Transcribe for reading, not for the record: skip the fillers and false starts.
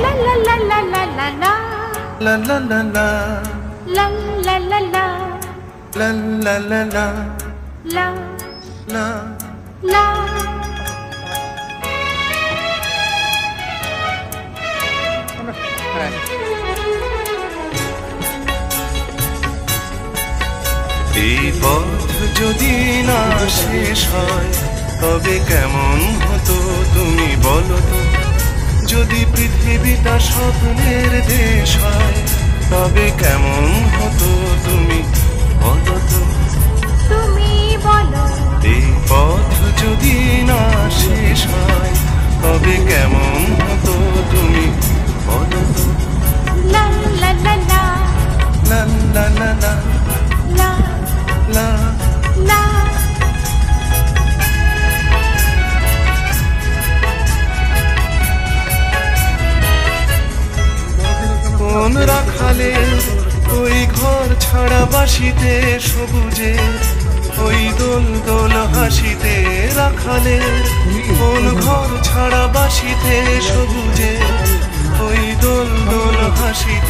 La la la la la la la. La la la la. La la la la. La la la la. La La. la. এই পথ যদি না শেষ হয় তবে কেমন হতো তুমি বলো তো। যদি পৃথিবীটা স্বপ্নের দেশ হয় তবে কেমন হতো তুমি বলো তো। তুমি বলো। এই পথ যদি না শেষ হয় তবে কেমন হতো তুমি বলো তো। La la la la. লা লা লা লা La লা। la. কোন রাখালে ওই ঘর ছাড়া বাসিতে সবুজে ওই দোল দোল হাসিতে রাখালে কোন ঘর ছাড়া বাসিতে সবুজে ওই দোল দোল হাসিতে।